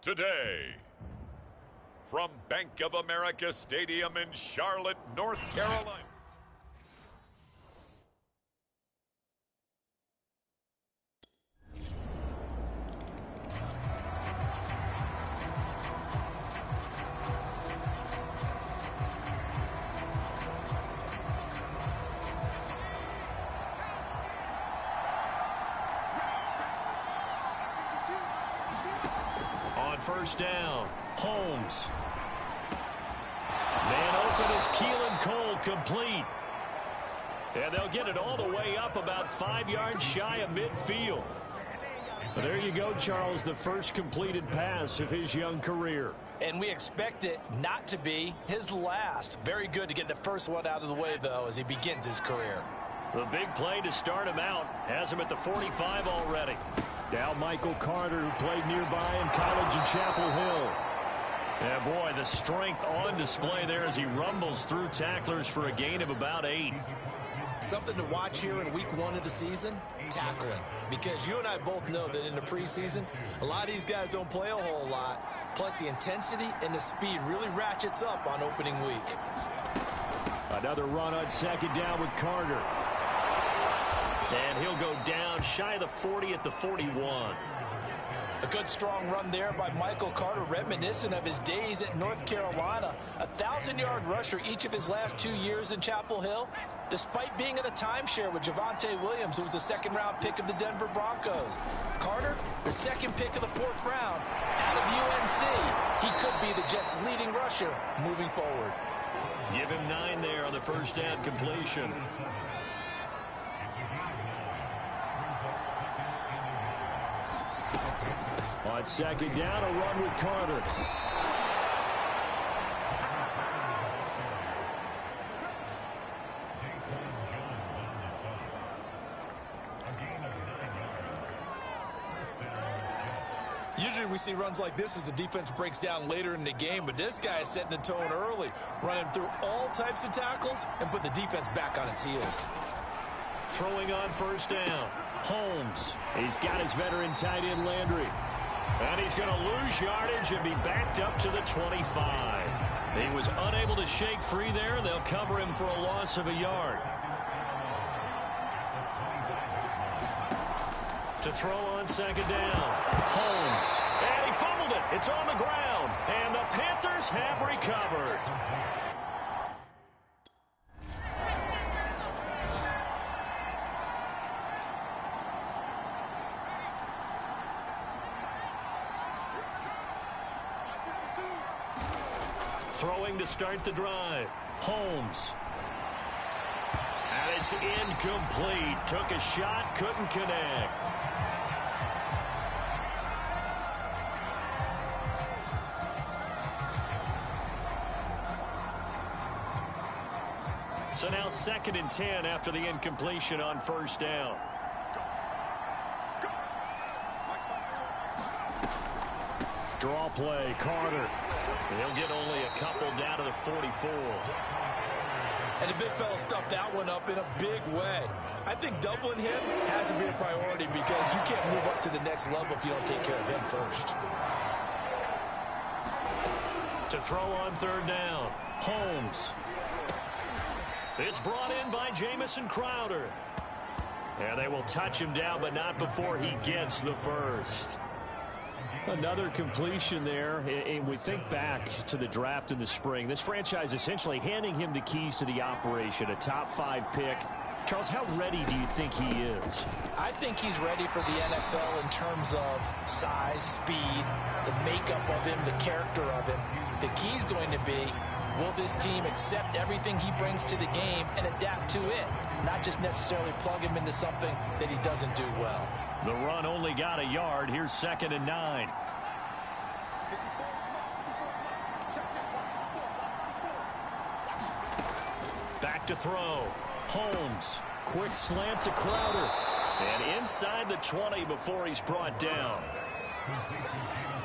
today. From Bank of America Stadium in Charlotte, North Carolina. On first down, Holmes. Man open is Keelan Cole, complete. And they'll get it all the way up about 5 yards shy of midfield. But there you go, Charles, the first completed pass of his young career. And we expect it not to be his last. Very good to get the first one out of the way, though, as he begins his career. The big play to start him out has him at the 45 already. Now Michael Carter, who played nearby in college in Chapel Hill. And boy, the strength on display there as he rumbles through tacklers for a gain of about 8. Something to watch here in week 1 of the season, tackling. Because you and I both know that in the preseason, a lot of these guys don't play a whole lot. Plus the intensity and the speed really ratchets up on opening week. Another run on second down with Carter. And he'll go down shy of the 40 at the 41. A good strong run there by Michael Carter, reminiscent of his days at North Carolina. A 1,000-yard rusher each of his last 2 years in Chapel Hill, despite being in a timeshare with Javonte Williams, who was a second-round pick of the Denver Broncos. Carter, the second pick of the 4th round out of UNC. He could be the Jets' leading rusher moving forward. Give him 9 there on the first down completion. On second down, a run with Carter. Usually we see runs like this as the defense breaks down later in the game, but this guy is setting the tone early, running through all types of tackles and put the defense back on its heels. Throwing on first down, Holmes. He's got his veteran tight end Landry. And he's going to lose yardage and be backed up to the 25. He was unable to shake free there. They'll cover him for a loss of a yard. To throw on second down, Holmes. And he fumbled it. It's on the ground. And the Panthers have recovered. Throwing to start the drive, Holmes. And it's incomplete. Took a shot, couldn't connect. So now 2nd and 10 after the incompletion on first down. Draw play, Carter. He'll get only a couple down to the 44. And the big fella stuffed that one up in a big way. I think doubling him has to be a priority because you can't move up to the next level if you don't take care of him first. To throw on third down, Holmes. It's brought in by Jamison Crowder. And they will touch him down, but not before he gets the first. Another completion there, and we think back to the draft in the spring. This franchise essentially handing him the keys to the operation, a top 5 pick. Charles, how ready do you think he is? I think he's ready for the NFL in terms of size, speed, the makeup of him, the character of him. The key's going to be, will this team accept everything he brings to the game and adapt to it? Not just necessarily plug him into something that he doesn't do well. The run only got a yard. Here's 2nd and 9. Back to throw. Holmes. Quick slant to Crowder. And inside the 20 before he's brought down.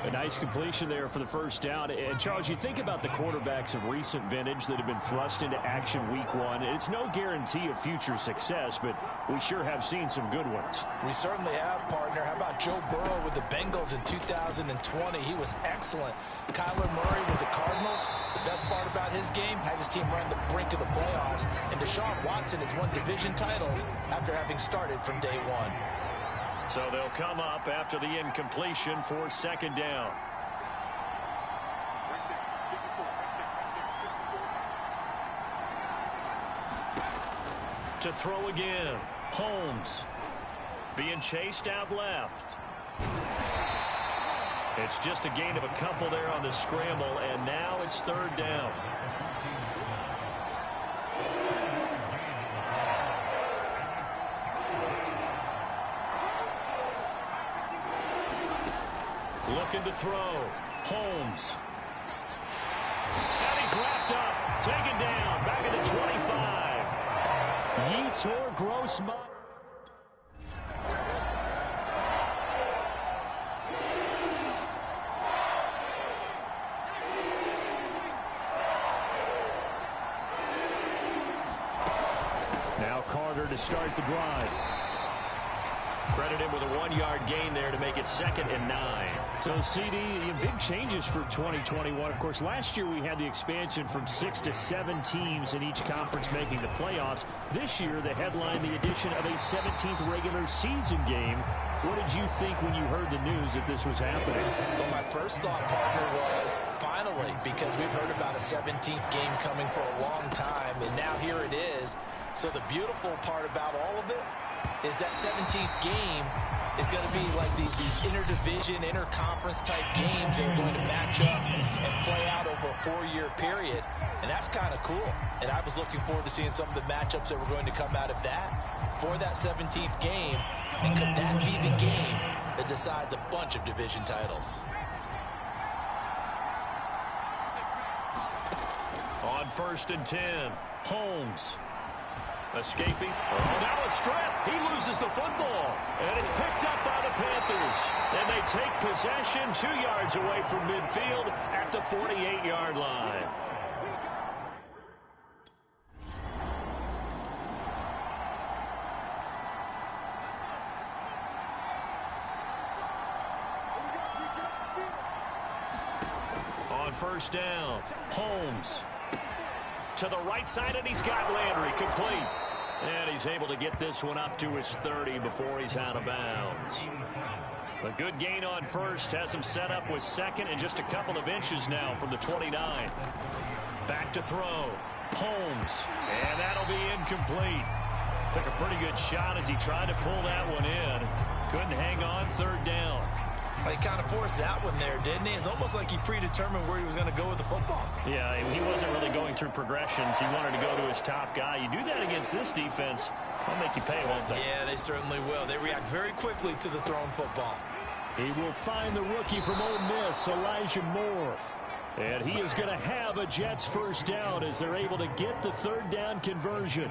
A nice completion there for the first down. And, Charles, you think about the quarterbacks of recent vintage that have been thrust into action week 1. It's no guarantee of future success, but we sure have seen some good ones. We certainly have, partner. How about Joe Burrow with the Bengals in 2020. He was excellent. Kyler Murray with the Cardinals. The best part about his game, has his team run the brink of the playoffs. And Deshaun Watson has won division titles after having started from day one. So they'll come up after the incompletion for second down. To throw again, Holmes being chased out left. It's just a gain of a couple there on the scramble, and now it's third down. Looking to throw, Holmes. And he's wrapped up, taken down, back at the 25. Yetur Gross-Mayer. Now Carter to start the drive. Credit him with a 1-yard gain there to make it 2nd and 9. So, CD, big changes for 2021. Of course, last year we had the expansion from 6 to 7 teams in each conference making the playoffs. This year, the headline, the addition of a 17th regular season game. What did you think when you heard the news that this was happening? Well, my first thought, partner, was finally, because we've heard about a 17th game coming for a long time, and now here it is. So the beautiful part about all of it is that 17th game is going to be like these interdivision, interconference type games that are going to match up and play out over a 4-year period. And that's kind of cool. And I was looking forward to seeing some of the matchups that were going to come out of that for that 17th game. And could that be the game that decides a bunch of division titles? On 1st and 10, Holmes. Escaping. Oh, now a strip. He loses the football. And it's picked up by the Panthers. And they take possession 2 yards away from midfield at the 48-yard line. On 1st down, Holmes. To the right side, and he's got Landry complete. And he's able to get this one up to his 30 before he's out of bounds. A good gain on 1st, has him set up with 2nd and just a couple of inches now from the 29. Back to throw. Holmes. And that'll be incomplete. Took a pretty good shot as he tried to pull that one in. Couldn't hang on, 3rd down. He kind of forced that one there, didn't he? It's almost like he predetermined where he was going to go with the football. Yeah, he wasn't really going through progressions. He wanted to go to his top guy. You do that against this defense, they'll make you pay, won't they? Yeah, they certainly will. They react very quickly to the thrown football. He will find the rookie from Ole Miss, Elijah Moore. And he is going to have a Jets 1st down as they're able to get the 3rd down conversion.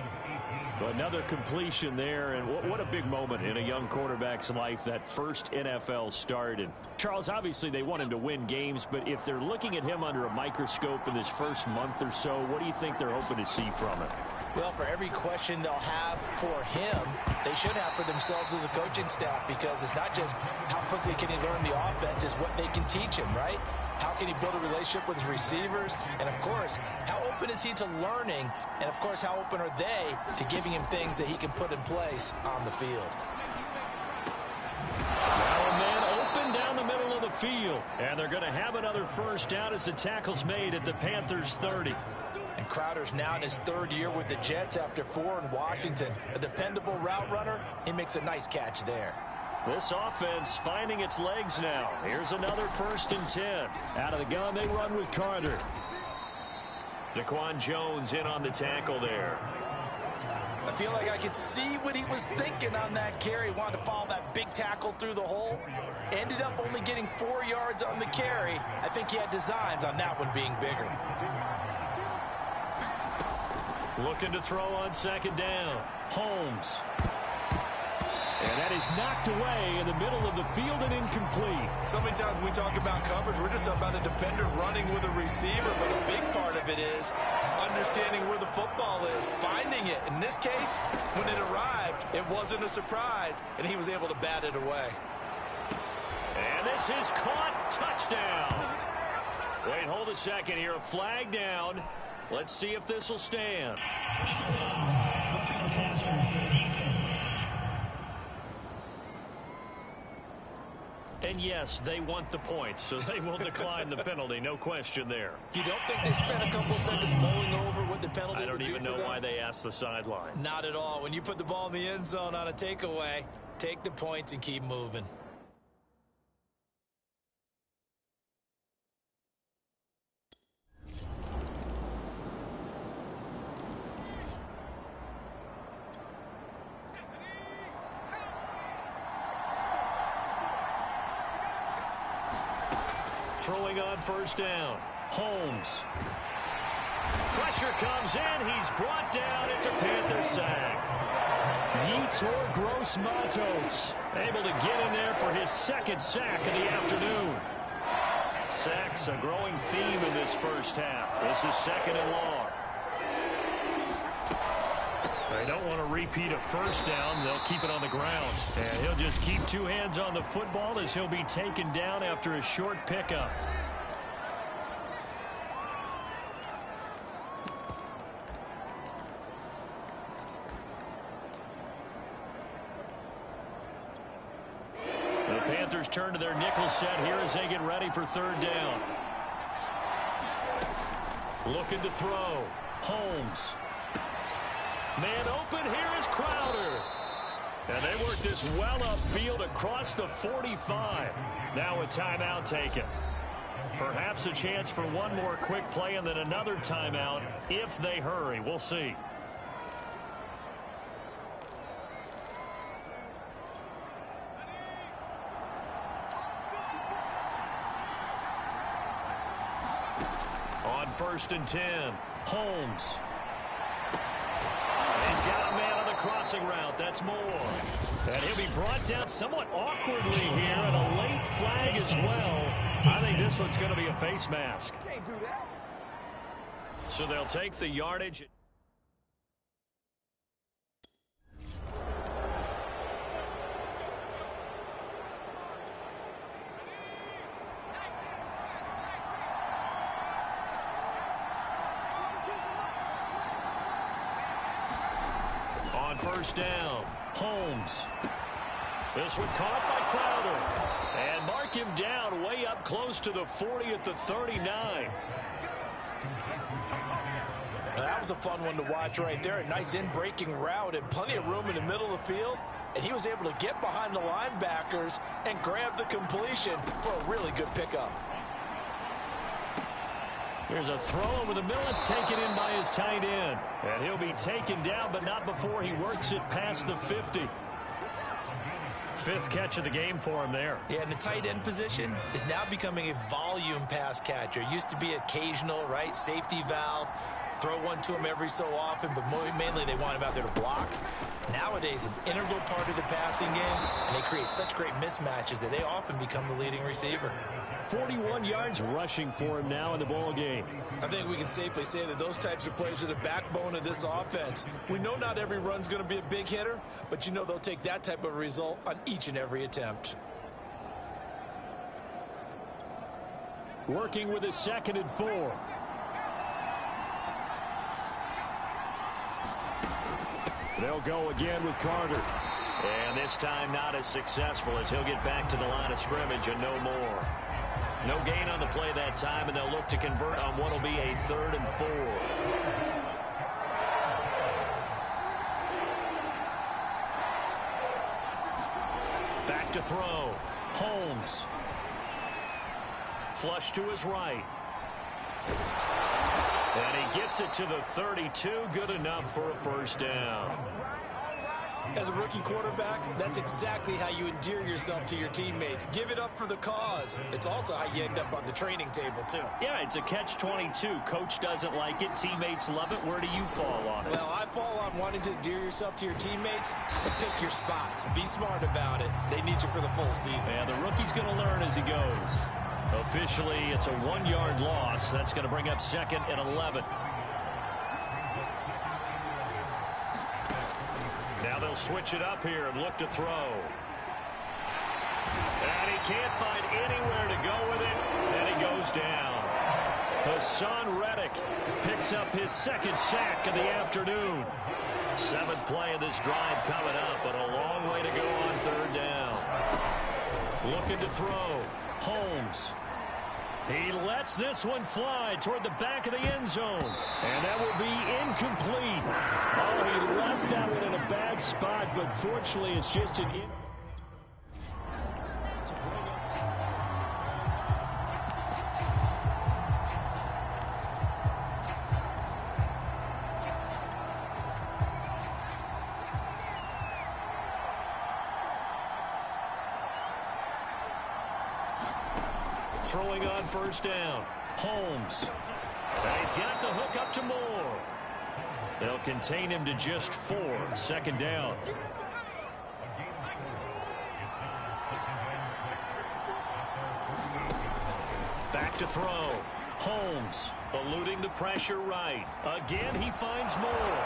Another completion there, and what a big moment in a young quarterback's life, that first NFL start. And Charles, obviously they want him to win games, but if they're looking at him under a microscope in this first month or so, what do you think they're hoping to see from him? Well, for every question they'll have for him, they should have for themselves as a coaching staff, because it's not just how quickly can he learn the offense, it's what they can teach him, right? How can he build a relationship with his receivers? And, of course, how open is he to learning? And, of course, how open are they to giving him things that he can put in place on the field? Now a man open down the middle of the field. And they're going to have another 1st down as the tackle's made at the Panthers' 30. And Crowder's now in his 3rd year with the Jets after 4 in Washington. A dependable route runner. He makes a nice catch there. This offense finding its legs now. Here's another 1st and 10. Out of the gun, they run with Carter. Daquan Jones in on the tackle there. I feel like I could see what he was thinking on that carry. Wanted to follow that big tackle through the hole. Ended up only getting 4 yards on the carry. I think he had designs on that one being bigger. Looking to throw on 2nd down. Holmes. And that is knocked away in the middle of the field and incomplete. So many times when we talk about coverage, we're just about a defender running with a receiver, but a big part of it is understanding where the football is, finding it. In this case, when it arrived, it wasn't a surprise, and he was able to bat it away. This is caught. Touchdown. Wait, hold a second here. A flag down. Let's see if this will stand. And yes, they want the points, so they will decline the penalty. No question there. You don't think they spent a couple seconds mulling over what the penalty would do for them? I don't even know why they asked the sideline. Not at all. When you put the ball in the end zone on a takeaway, take the points and keep moving. Throwing on first down. Holmes. Pressure comes in. He's brought down. It's a Panther sack. Yetur Gross-Matos able to get in there for his second sack of the afternoon. Sacks a growing theme in this first half. This is second and long. They don't want to repeat a first down. They'll keep it on the ground. And he'll just keep two hands on the football as he'll be taken down after a short pickup. The Panthers turn to their nickel set here as they get ready for third down. Looking to throw. Holmes. Man open, here is Crowder. And they work this well upfield across the 45. Now a timeout taken. Perhaps a chance for one more quick play and then another timeout if they hurry. We'll see. On 1st and 10, Holmes. He's got a man on the crossing route. That's Moore. And he'll be brought down somewhat awkwardly here, and a late flag as well. I think this one's going to be a face mask. Can't do that. So they'll take the yardage. On first down, Holmes. This one caught by Crowder. And mark him down way up close to the 40 at the 39. That was a fun one to watch right there. A nice in-breaking route and plenty of room in the middle of the field. And he was able to get behind the linebackers and grab the completion for a really good pickup. Here's a throw over the middle. It's taken in by his tight end. And he'll be taken down, but not before he works it past the 50. Fifth catch of the game for him there. Yeah, and the tight end position is now becoming a volume pass catcher. Used to be occasional, right? Safety valve. Throw one to him every so often, but mainly they want him out there to block. Nowadays, an integral part of the passing game, and they create such great mismatches that they often become the leading receiver. 41 yards rushing for him now in the ball game. I think we can safely say that those types of players are the backbone of this offense. We know not every run's going to be a big hitter, but you know they'll take that type of result on each and every attempt. Working with a 2nd and 4. They'll go again with Carter. And this time not as successful as he'll get back to the line of scrimmage and no more. No gain on the play that time, and they'll look to convert on what will be a 3rd and 4. Back to throw. Holmes. Flush to his right. And he gets it to the 32. Good enough for a first down. As a rookie quarterback, that's exactly how you endear yourself to your teammates. Give it up for the cause. It's also how you end up on the training table, too. Yeah, it's a catch-22. Coach doesn't like it. Teammates love it. Where do you fall on it? Well, I fall on wanting to endear yourself to your teammates, but pick your spots. Be smart about it. They need you for the full season. And the rookie's going to learn as he goes. Officially, it's a 1-yard loss. That's going to bring up 2nd and 11. Now they'll switch it up here and look to throw. And he can't find any goes down. Hassan Reddick picks up his second sack of the afternoon. 7th play of this drive coming up, but a long way to go on 3rd down. Looking to throw. Holmes. He lets this one fly toward the back of the end zone. And that will be incomplete. Oh, he left that one in a bad spot, but fortunately it's just an throwing on 1st down. Holmes. And he's got the hook up to Moore. They'll contain him to just 4. 2nd down. Back to throw. Holmes eluding the pressure right. Again, he finds Moore.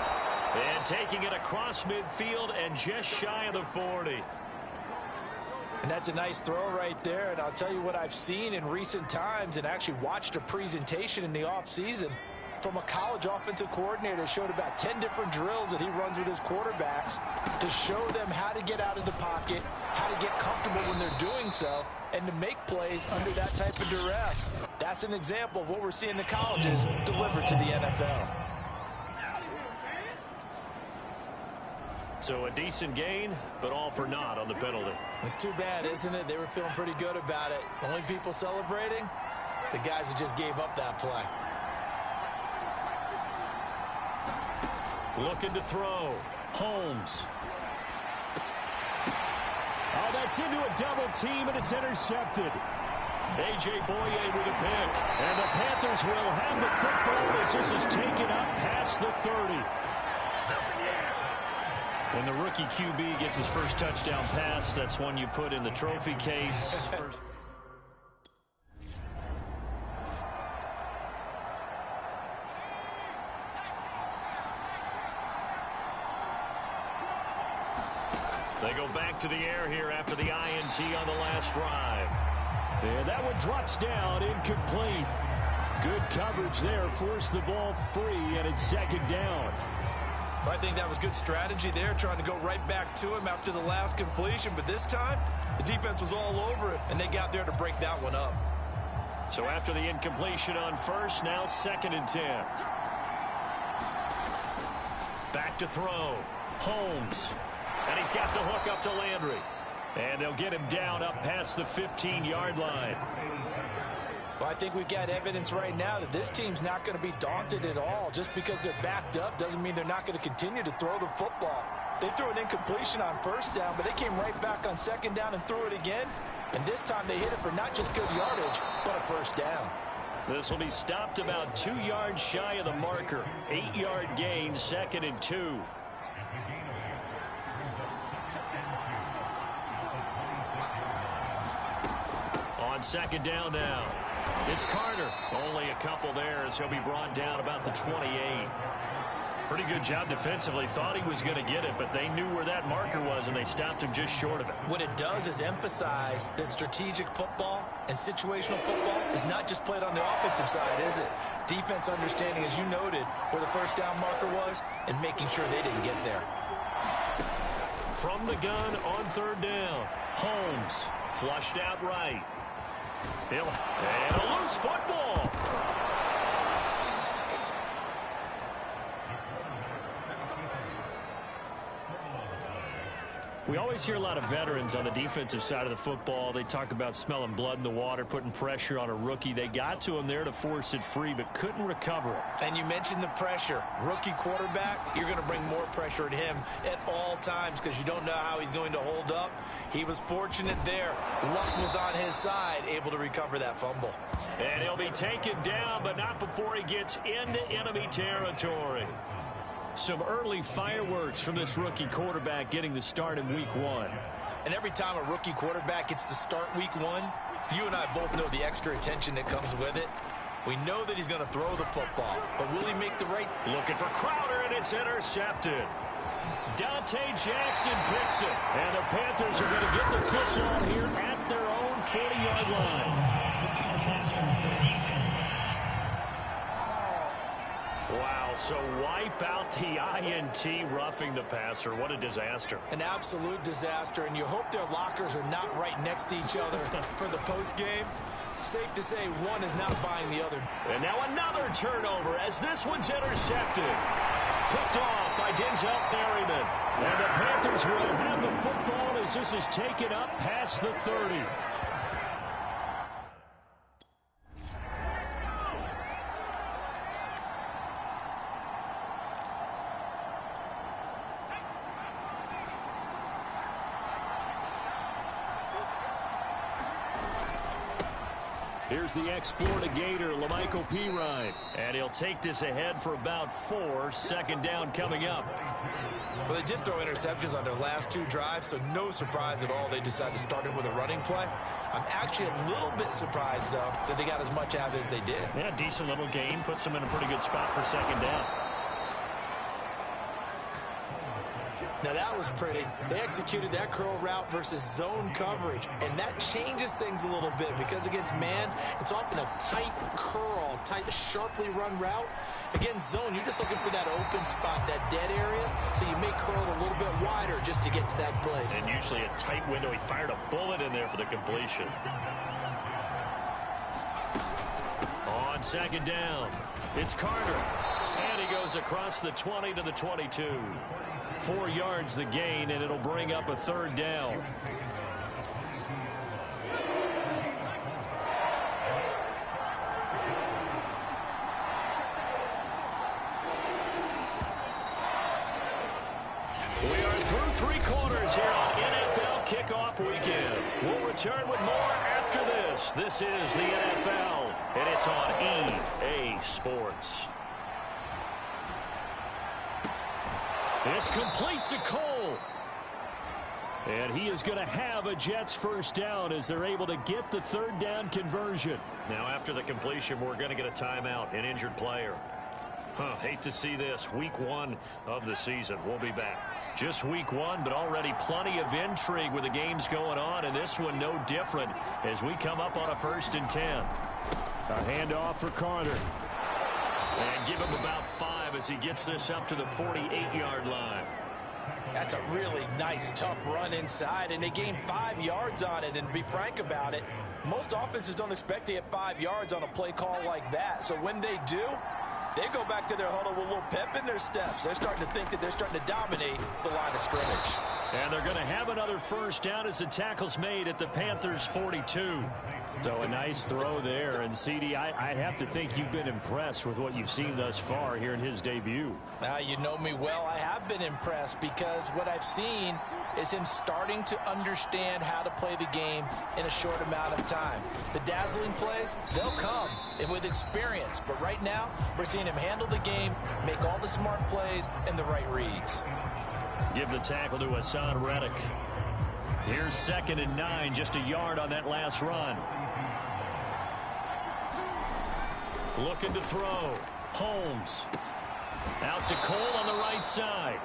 And taking it across midfield and just shy of the 40. And that's a nice throw right there. And I'll tell you what I've seen in recent times and actually watched a presentation in the offseason from a college offensive coordinator that showed about 10 different drills that he runs with his quarterbacks to show them how to get out of the pocket, how to get comfortable when they're doing so, and to make plays under that type of duress. That's an example of what we're seeing in the colleges delivered to the NFL. So a decent gain, but all for naught on the penalty. It's too bad, isn't it? They were feeling pretty good about it. Only people celebrating, the guys who just gave up that play. Looking to throw. Holmes. Oh, that's into a double team, and it's intercepted. A.J. Boye with a pick. And the Panthers will have the football as this is taken up past the 30. When the rookie QB gets his first touchdown pass, that's one you put in the trophy case. They go back to the air here after the INT on the last drive. And that one drops down, incomplete. Good coverage there, forced the ball free, and it's 2nd down. I think that was good strategy there, trying to go right back to him after the last completion. But this time, the defense was all over it, and they got there to break that one up. So after the incompletion on 1st, now 2nd and 10. Back to throw. Holmes. And he's got the hook up to Landry. And they'll get him down up past the 15-yard line. Well, I think we've got evidence right now that this team's not going to be daunted at all. Just because they're backed up doesn't mean they're not going to continue to throw the football. They threw an incompletion on 1st down, but they came right back on 2nd down and threw it again. And this time they hit it for not just good yardage, but a 1st down. This will be stopped about 2 yards shy of the marker. 8-yard gain, 2nd and 2. On 2nd down now. It's Carter. Only a couple there as he'll be brought down about the 28. Pretty good job defensively. Thought he was going to get it, but they knew where that marker was, and they stopped him just short of it. What it does is emphasize that strategic football and situational football is not just played on the offensive side, is it? Defense understanding, as you noted, where the 1st down marker was and making sure they didn't get there. From the gun on 3rd down. Holmes flushed out right. And a loose football. We always hear a lot of veterans on the defensive side of the football. They talk about smelling blood in the water, putting pressure on a rookie. They got to him there to force it free, but couldn't recover it. And you mentioned the pressure. Rookie quarterback, you're going to bring more pressure at him at all times because you don't know how he's going to hold up. He was fortunate there. Luck was on his side, able to recover that fumble. And he'll be taken down, but not before he gets into enemy territory. Some early fireworks from this rookie quarterback getting the start in week 1. And every time a rookie quarterback gets to start week 1, you and I both know the extra attention that comes with it. We know that he's going to throw the football, but will he make the right? Looking for Crowder, and it's intercepted. Dante Jackson picks it. And the Panthers are going to get the football here at their own 40-yard line. Wow, so wipe out the INT, roughing the passer. What a disaster. An absolute disaster, and you hope their lockers are not right next to each other for the postgame. Safe to say one is not buying the other. And now another turnover as this one's intercepted. Picked off by Denzel Perryman. And the Panthers will have the football as this is taken up past the 30. Here's the ex-Florida Gator, La'Mical Perine. And he'll take this ahead for about 4. Second down coming up. Well, they did throw interceptions on their last 2 drives, so no surprise at all they decided to start it with a running play. I'm actually a little bit surprised, though, that they got as much out as they did. Yeah, decent little gain. Puts them in a pretty good spot for second down. Now, that was pretty. They executed that curl route versus zone coverage, and that changes things a little bit because against man, it's often a tight curl, tight, sharply run route. Against zone, you're just looking for that open spot, that dead area, so you may curl it a little bit wider just to get to that place. And usually a tight window. He fired a bullet in there for the completion. On second down, it's Carter. And he goes across the 20 to the 22. 4 yards the gain, and it'll bring up a third down. We are through 3 quarters here on NFL Kickoff Weekend. We'll return with more after this. This is the NFL, and it's on EA Sports. It's complete to Cole. And he is going to have a Jets first down as they're able to get the third down conversion. Now after the completion, we're going to get a timeout, an injured player. Hate to see this. Week 1 of the season. We'll be back. Just week 1, but already plenty of intrigue with the games going on, and this one no different as we come up on a 1st and 10. A handoff for Carter. And give him about 5 as he gets this up to the 48-yard line. That's a really nice, tough run inside, and they gained 5 yards on it. And to be frank about it, most offenses don't expect to get 5 yards on a play call like that. So when they do, they go back to their huddle with a little pep in their steps. They're starting to think that they're starting to dominate the line of scrimmage. And they're going to have another first down as the tackle's made at the Panthers' 42. So a nice throw there. And, CD, I have to think you've been impressed with what you've seen thus far here in his debut. Now, you know me well. I have been impressed because what I've seen is him starting to understand how to play the game in a short amount of time. The dazzling plays, they'll come with experience. But right now, we're seeing him handle the game, make all the smart plays, and the right reads. Give the tackle to Hassan Reddick. Here's 2nd and 9, just a yard on that last run. Looking to throw. Holmes. Out to Cole on the right side.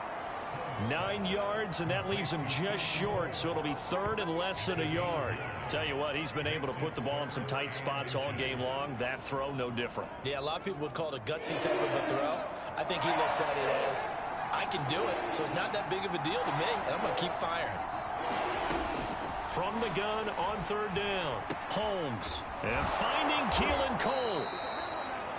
9 yards, and that leaves him just short, so it'll be 3rd and less than a yard. Tell you what, he's been able to put the ball in some tight spots all game long. That throw, no different. Yeah, a lot of people would call it a gutsy type of a throw. I think he looks at it as, I can do it, so it's not that big of a deal to me, and I'm going to keep firing. From the gun on 3rd down, Holmes. And finding Keelan Cole.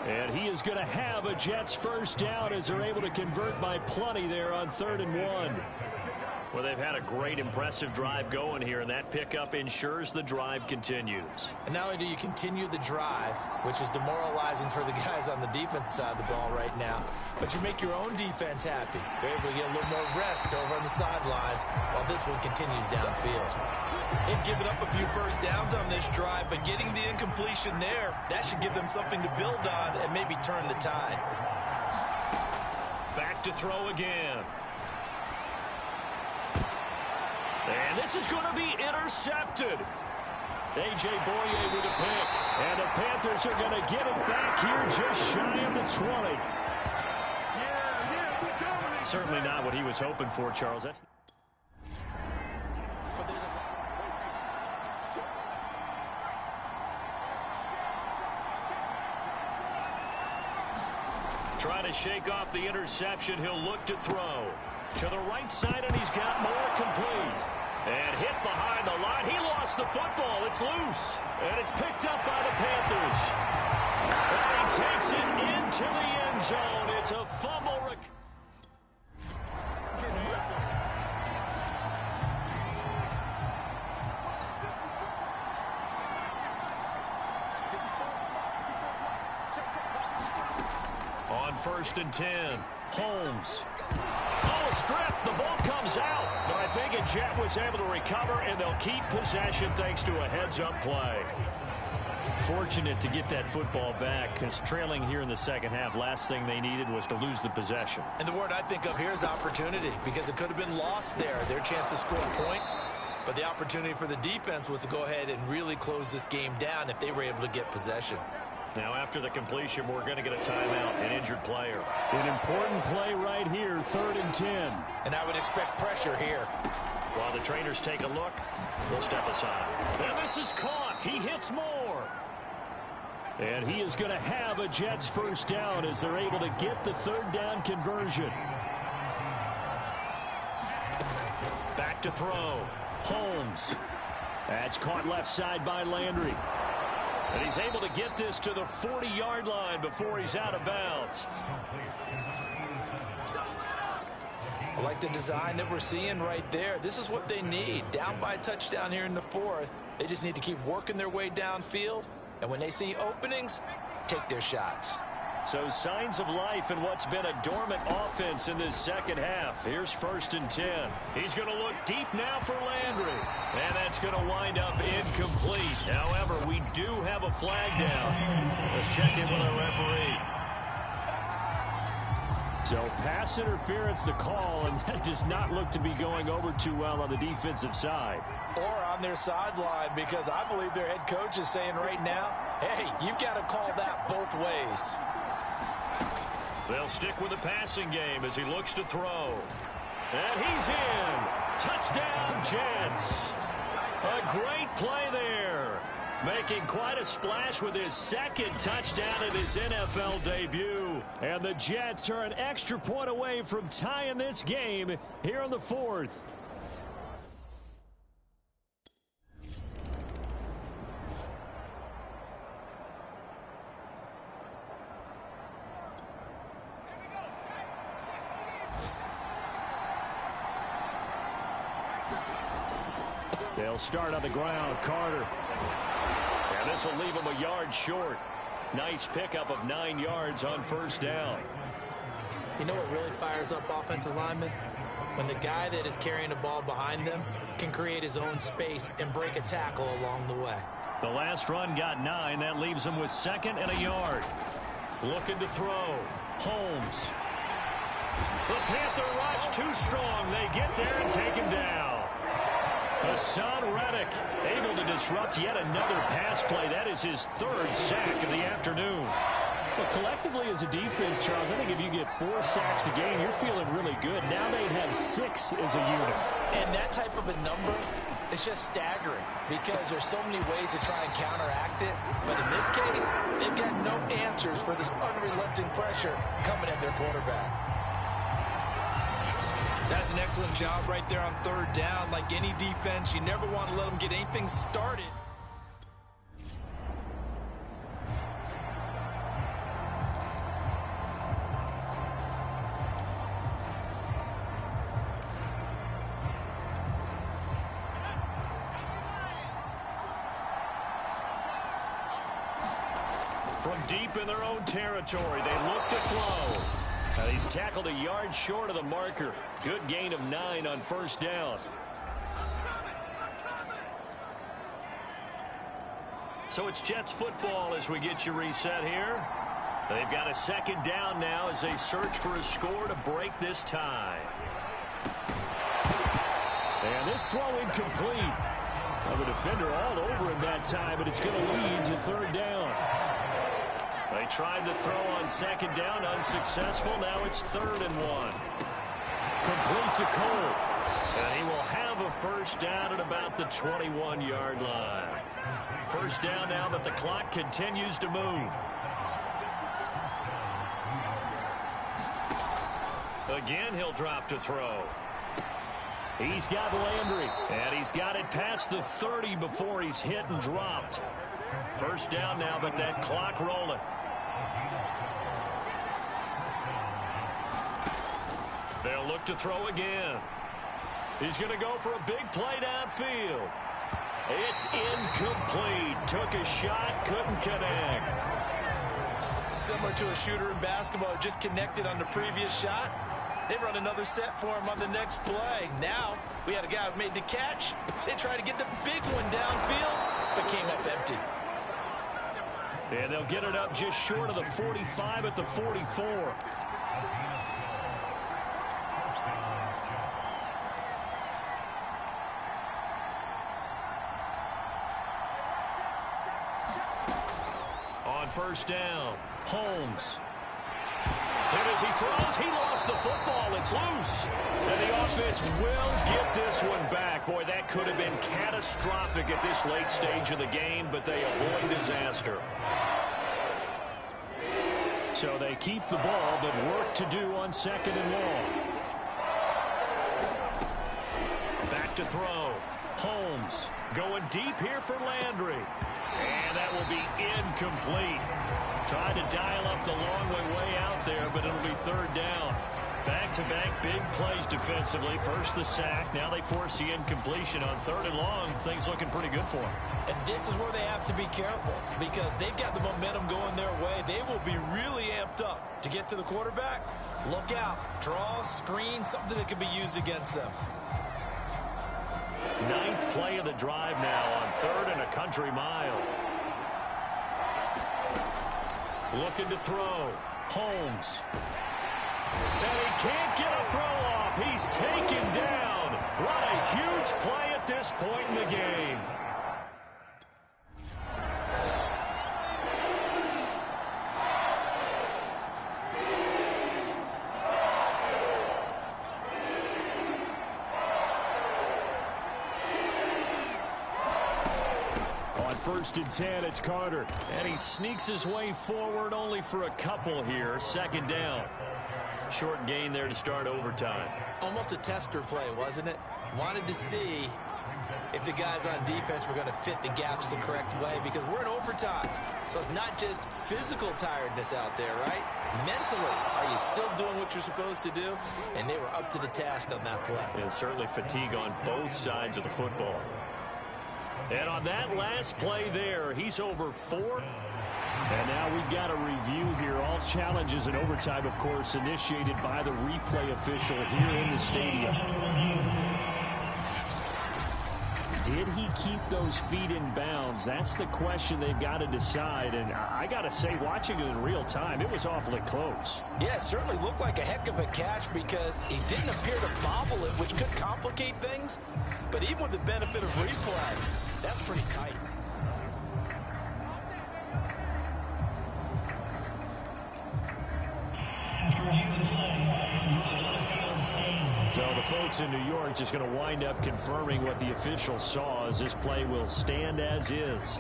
And he is going to have a Jets first down as they're able to convert by plenty there on 3rd and 1. Well, they've had a great, impressive drive going here, and that pickup ensures the drive continues. And not only do you continue the drive, which is demoralizing for the guys on the defense side of the ball right now, but you make your own defense happy. They're able to get a little more rest over on the sidelines while this one continues downfield. They've given up a few first downs on this drive, but getting the incompletion there, that should give them something to build on and maybe turn the tide. Back to throw again. And this is going to be intercepted. A.J. Boye with a pick. And the Panthers are going to get it back here just shy of the 20. Certainly not what he was hoping for, Charles. That's Trying to shake off the interception. He'll look to throw. To the right side, and he's got more complete. And hit behind the line. He lost the football. It's loose. And it's picked up by the Panthers. And he takes it into the end zone. It's a fumble. On 1st and 10, Holmes. Oh, a strip. The ball comes out. But I think a Jet was able to recover, and they'll keep possession thanks to a heads-up play. Fortunate to get that football back, because trailing here in the second half, last thing they needed was to lose the possession. And the word I think of here is opportunity, because it could have been lost there. Their chance to score points. But the opportunity for the defense was to go ahead and really close this game down if they were able to get possession. Now, after the completion, we're going to get a timeout, an injured player. An important play right here, 3rd and 10. And I would expect pressure here. While the trainers take a look, we'll step aside. And this is caught. He hits more. And he is going to have a Jets first down as they're able to get the 3rd down conversion. Back to throw. Holmes. That's caught left side by Landry. And he's able to get this to the 40-yard line before he's out of bounds. I like the design that we're seeing right there. This is what they need. Down by a touchdown here in the 4th. They just need to keep working their way downfield. And when they see openings, take their shots. So signs of life in what's been a dormant offense in this second half. Here's 1st and 10. He's going to look deep now for Landry. And that's going to wind up incomplete. However, we do have a flag down. Let's check in with our referee. So pass interference the call, and that does not look to be going over too well on the defensive side. Or on their sideline, because I believe their head coach is saying right now, hey, you've got to call that both ways. They'll stick with the passing game as he looks to throw. And he's in. Touchdown, Jets. A great play there. Making quite a splash with his 2nd touchdown in his NFL debut. And the Jets are an extra point away from tying this game here in the 4th. They'll start on the ground. Carter. And this will leave him a yard short. Nice pickup of 9 yards on 1st down. You know what really fires up offensive linemen? When the guy that is carrying the ball behind them can create his own space and break a tackle along the way. The last run got 9. That leaves him with 2nd and a yard. Looking to throw. Holmes. The Panther rush too strong. They get there and take him down. Hassan Reddick able to disrupt yet another pass play. That is his 3rd sack of the afternoon. But collectively as a defense, Charles, I think if you get 4 sacks a game, you're feeling really good. Now they'd have 6 as a unit. And that type of a number is just staggering because there's so many ways to try and counteract it. But in this case, they've got no answers for this unrelenting pressure coming at their quarterback. That's an excellent job right there on 3rd down. Like any defense, you never want to let them get anything started. From deep in their own territory, they look to throw. He's tackled a yard short of the marker. Good gain of 9 on 1st down. So it's Jets football as we get you reset here. They've got a 2nd down now as they search for a score to break this tie. And this throw incomplete. Well, the defender all over him that time, but it's going to lead to 3rd down. They tried to throw on 2nd down, unsuccessful. Now it's 3rd and 1. Complete to Cole. And he will have a 1st down at about the 21-yard line. 1st down now that the clock continues to move. Again, he'll drop to throw. He's got Landry, and he's got it past the 30 before he's hit and dropped. First down now, but that clock rolling. They'll look to throw again. He's going to go for a big play downfield. It's incomplete. Took a shot, couldn't connect. Similar to a shooter in basketball, just connected on the previous shot. They run another set for him on the next play. Now, we had a guy who made the catch. They tried to get the big one downfield, but came up empty. And they'll get it up just short of the 45 at the 44. On first down, Holmes. And as he throws, he lost the football. It's loose. And the offense will get this one back. Boy, that could have been catastrophic at this late stage of the game, but they avoid disaster. So they keep the ball, but work to do on second and long. Back to throw. Holmes going deep here for Landry. And that will be incomplete. Tried to dial up the long way out there, but it'll be third down. Back-to-back big plays defensively. First the sack. Now they force the incompletion on third and long. Things looking pretty good for them. And this is where they have to be careful because they've got the momentum going their way. They will be really amped up to get to the quarterback. Look out. Draw, screen, something that can be used against them. Ninth play of the drive now on third and a country mile. Looking to throw. Holmes. And he can't get a throw off. He's taken down. What a huge play at this point in the game. First and 10, it's Carter. And he sneaks his way forward only for a couple here. Second down. Short gain there to start overtime. Almost a tester play, wasn't it? Wanted to see if the guys on defense were going to fit the gaps the correct way because we're in overtime. So it's not just physical tiredness out there, right? Mentally, are you still doing what you're supposed to do? And they were up to the task on that play. And certainly fatigue on both sides of the football. And on that last play there, he's over 4. And now we've got a review here. All challenges in overtime, of course, initiated by the replay official here in the stadium. Did he keep those feet in bounds? That's the question they've got to decide. And I got to say, watching it in real time, it was awfully close. Yeah, it certainly looked like a heck of a catch because he didn't appear to bobble it, which could complicate things. But even with the benefit of replay, that's pretty tight. So the folks in New York just going to wind up confirming what the official saw as this play will stand as is.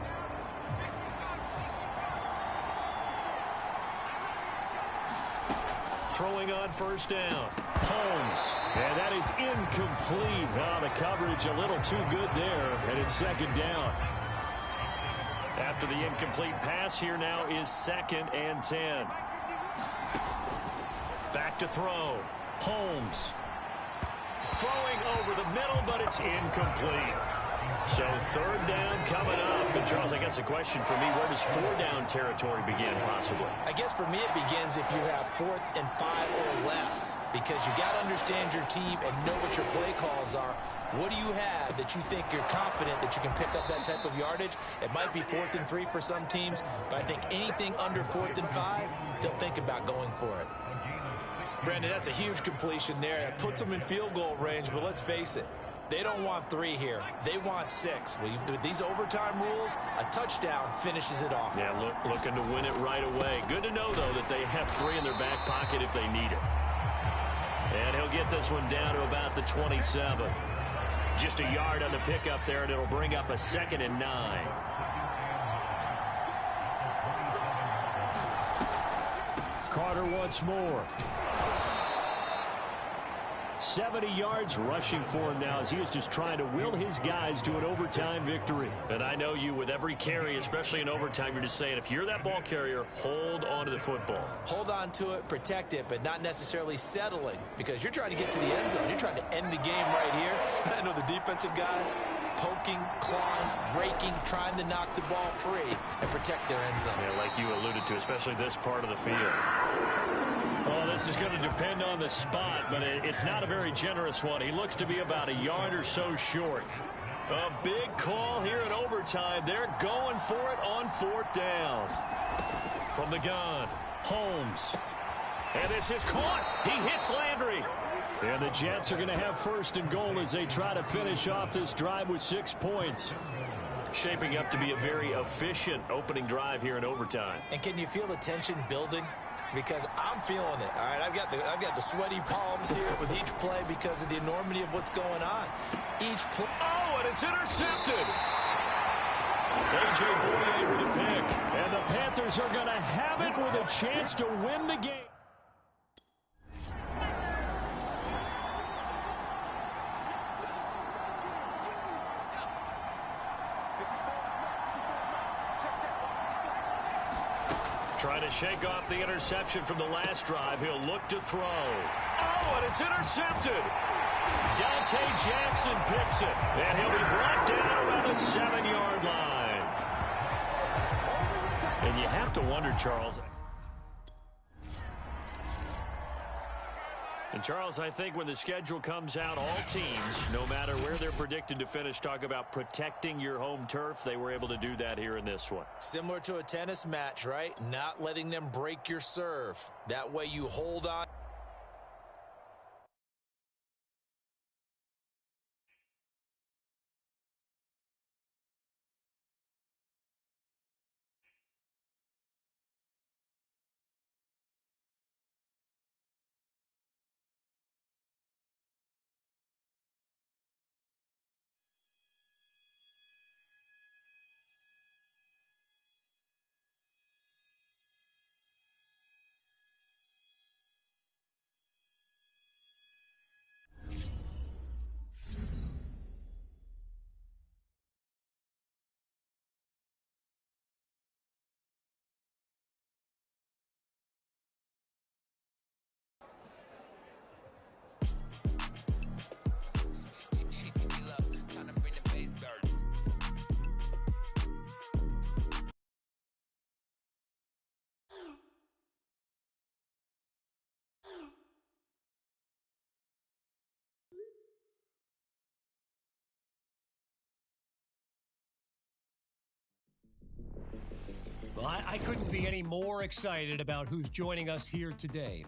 Throwing on first down. Holmes. And that is incomplete. Wow, the coverage a little too good there. And it's second down. After the incomplete pass, here now is second and 10. Back to throw. Holmes. Throwing over the middle, but it's incomplete. So third down coming up. And Charles, I guess a question for me, where does 4-down territory begin possibly? I guess for me it begins if you have 4th and 5 or less. Because you got to understand your team and know what your play calls are. What do you have that you think you're confident that you can pick up that type of yardage? It might be 4th and 3 for some teams, but I think anything under 4th and 5, they'll think about going for it. Brandon, that's a huge completion there. That puts them in field goal range, but let's face it. They don't want 3 here. They want 6. With these overtime rules, a touchdown finishes it off. Yeah, looking to win it right away. Good to know, though, that they have 3 in their back pocket if they need it. And he'll get this one down to about the 27. Just a yard on the pickup there, and it'll bring up a 2nd and 9. Carter once more. 70 yards rushing for him now as he is just trying to will his guys to an overtime victory. And I know you, with every carry, especially in overtime, you're just saying, if you're that ball carrier, hold on to the football. Hold on to it, protect it, but not necessarily settling, because you're trying to get to the end zone. You're trying to end the game right here. And I know the defensive guys poking, clawing, raking, trying to knock the ball free and protect their end zone. Yeah, like you alluded to, especially this part of the field. Well, this is going to depend on the spot, but it's not a very generous one. He looks to be about a yard or so short. A big call here in overtime. They're going for it on 4th down. From the gun, Holmes. And this is caught. He hits Landry. And the Jets are going to have 1st and goal as they try to finish off this drive with 6 points. Shaping up to be a very efficient opening drive here in overtime. And can you feel the tension building? Because I'm feeling it. All right, I've got the sweaty palms here with each play because of the enormity of what's going on. Each play. Oh, and it's intercepted. A.J. Bouye with a pick. And the Panthers are going to have it with a chance to win the game. Trying to shake off the interception from the last drive. He'll look to throw. Oh, and it's intercepted. Dante Jackson picks it. And he'll be brought down around the 7-yard line. And you have to wonder, Charles. And, Charles, I think when the schedule comes out, all teams, no matter where they're predicted to finish, talk about protecting your home turf. They were able to do that here in this one. Similar to a tennis match, right? Not letting them break your serve. That way you hold on. Well, I couldn't be any more excited about who's joining us here today.